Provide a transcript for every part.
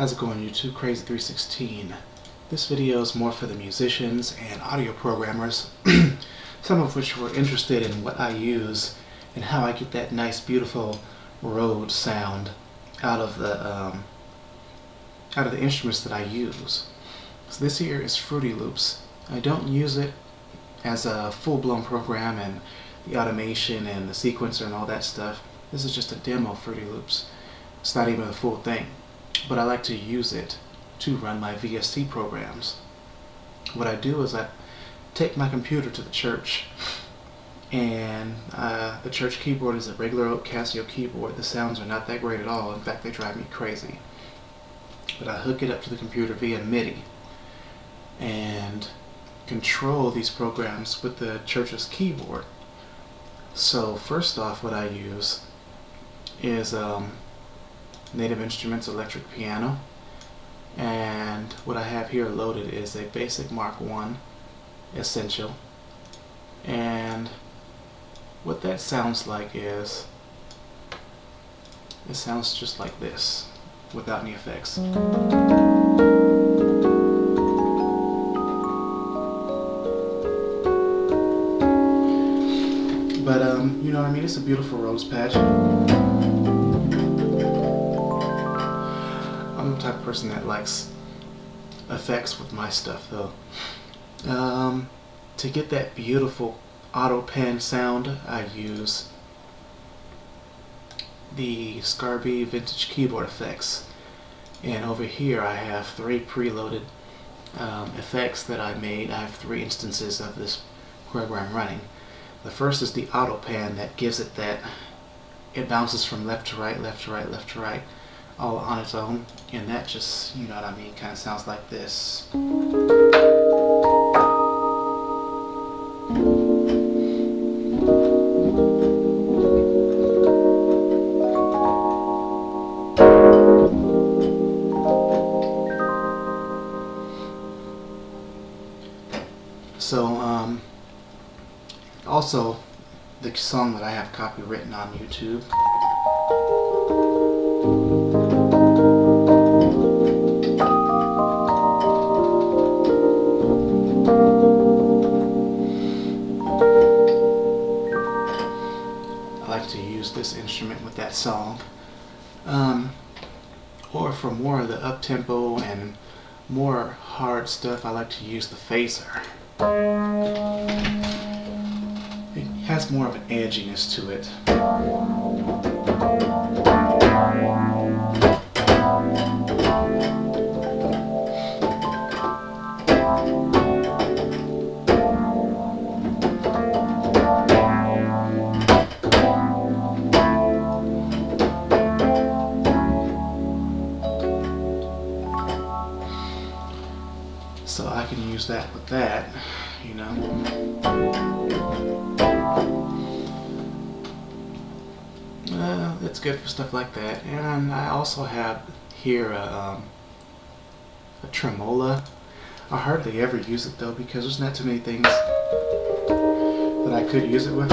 How's it going, YouTube? Crazy316. This video is more for the musicians and audio programmers, some of which were interested in what I use and how I get that nice, beautiful Rhodes sound out of the instruments that I use. So this here is Fruity Loops. I don't use it as a full-blown program and the automation and the sequencer and all that stuff. This is just a demo Fruity Loops. It's not even a full thing, but I like to use it to run my VST programs. What I do is I take my computer to the church, and the church keyboard is a regular old Casio keyboard. The sounds are not that great at all. In fact, they drive me crazy. But I hook it up to the computer via MIDI and control these programs with the church's keyboard. So first off, what I use is Native Instruments electric piano, and what I have here loaded is a basic Mark I Essential, and what that sounds like is it sounds just like this without any effects. But you know what I mean, it's a beautiful Rhodes patch. I'm the type of person that likes effects with my stuff, though. To get that beautiful auto pan sound, I use the Scarby Vintage Keyboard Effects, and over here I have 3 preloaded effects that I made. I have 3 instances of this program running. The first is the auto pan that gives it that, it bounces from left to right, left to right, left to right, all on its own, and that just, you know what I mean, kind of sounds like this. So, also, the song that I have copywritten on YouTube, I like to use this instrument with that song. Or for more of the up-tempo and more hard stuff, I like to use the phaser. It has more of an edginess to it. So I can use that with that, you know. It's good for stuff like that. And I also have here a tremola. I hardly ever use it though, because there's not too many things that I could use it with.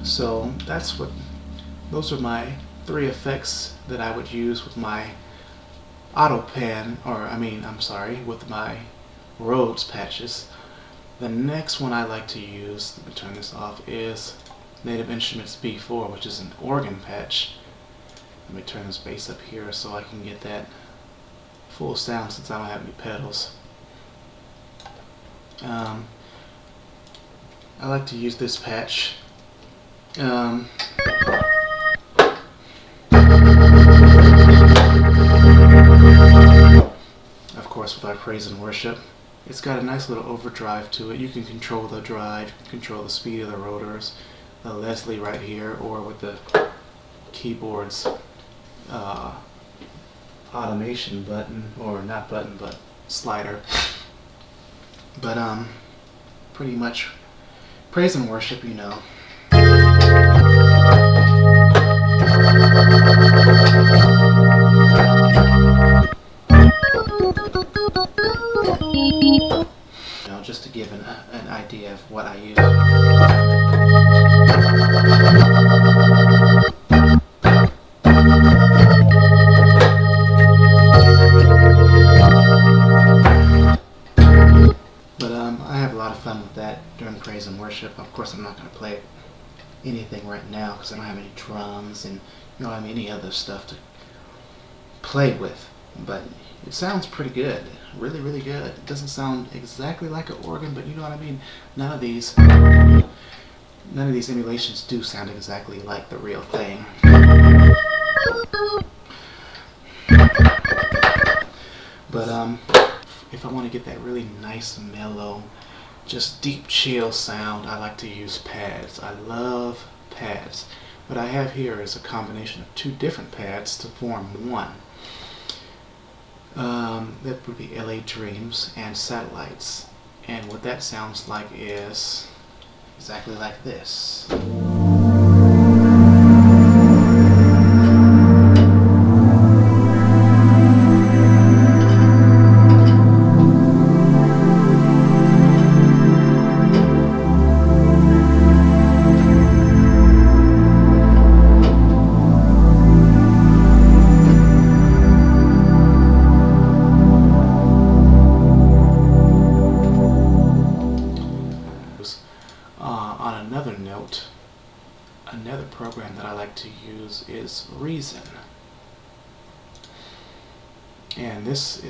So those are my 3 effects that I would use with my auto pan, with my Rhodes patches. The next one I like to use, let me turn this off, is Native Instruments B4, which is an organ patch. Let me turn this bass up here so I can get that full sound since I don't have any pedals. I like to use this patch. Of course, with our praise and worship, it's got a nice little overdrive to it. You can control the drive, you can control the speed of the rotors, the Leslie right here, or with the keyboard's automation button, or not button, but slider. But pretty much praise and worship, you know. Just to give an idea of what I use. But I have a lot of fun with that during praise and worship. Of course, I'm not going to play anything right now because I don't have any drums and any other stuff to play with. But it sounds pretty good, really, really good. It doesn't sound exactly like an organ, but you know what I mean. None of these emulations do sound exactly like the real thing. But if I want to get that really nice, mellow, just deep chill sound, I like to use pads. I love pads. What I have here is a combination of two different pads to form one. That would be LA Dreams and Satellites. And what that sounds like is exactly like this. On another note, another program that I like to use is Reason, and this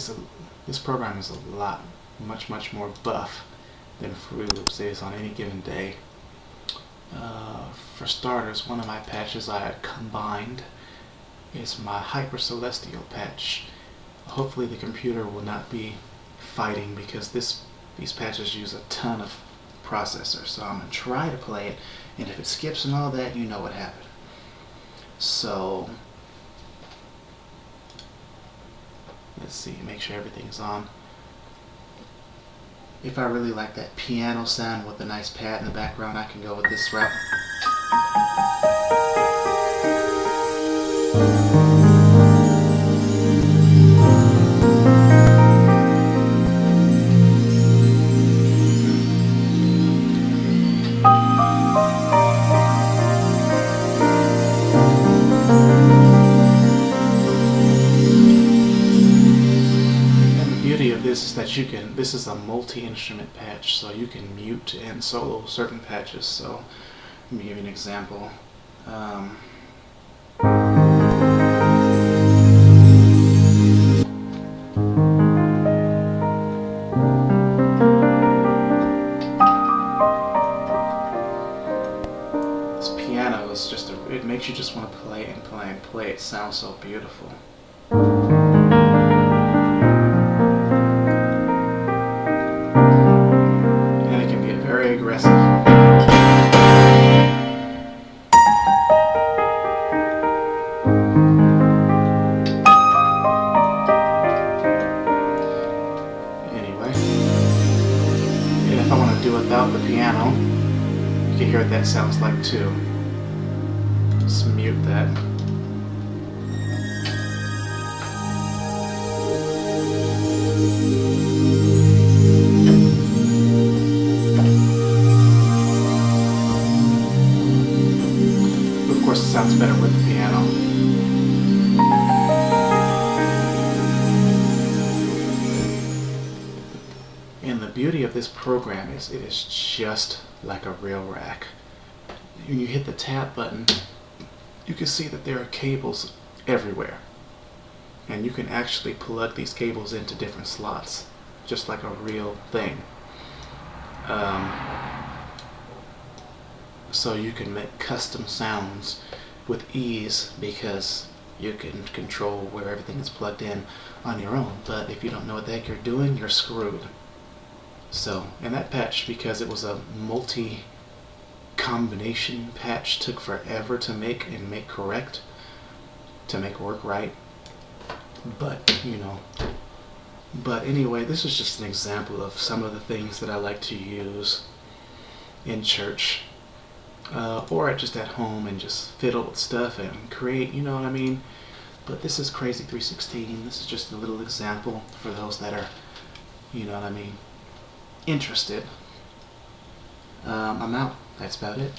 program is much more buff than Fruity Loops is on any given day. For starters, one of my patches I had combined is my Hyper Celestial patch. Hopefully the computer will not be fighting because these patches use a ton of processor, so I'm going to try to play it, and if it skips and all that, you know what happened. So let's see, make sure everything's on. If I really like that piano sound with a nice pad in the background, I can go with this route. Is that this is a multi-instrument patch, so you can mute and solo certain patches. So let me give you an example. This piano is it makes you just want to play and play and play. It sounds so beautiful. Aggressive. Anyway, and if I want to do it without the piano, you can hear what that sounds like too. Let's mute that. It sounds better with the piano. And the beauty of this program is it is just like a real rack. When you hit the tap button, you can see that there are cables everywhere. And you can actually plug these cables into different slots, just like a real thing. So you can make custom sounds with ease because you can control where everything is plugged in on your own. But if you don't know what the heck you're doing, you're screwed. So, and that patch, because it was a multi-combination patch, took forever to make and make correct, to make work right. But, but anyway, this is just an example of some of the things that I like to use in church. or just at home and just fiddle with stuff and create, you know what I mean? But this is Crazy 316. This is just a little example for those that are, you know what I mean, interested. I'm out. That's about it.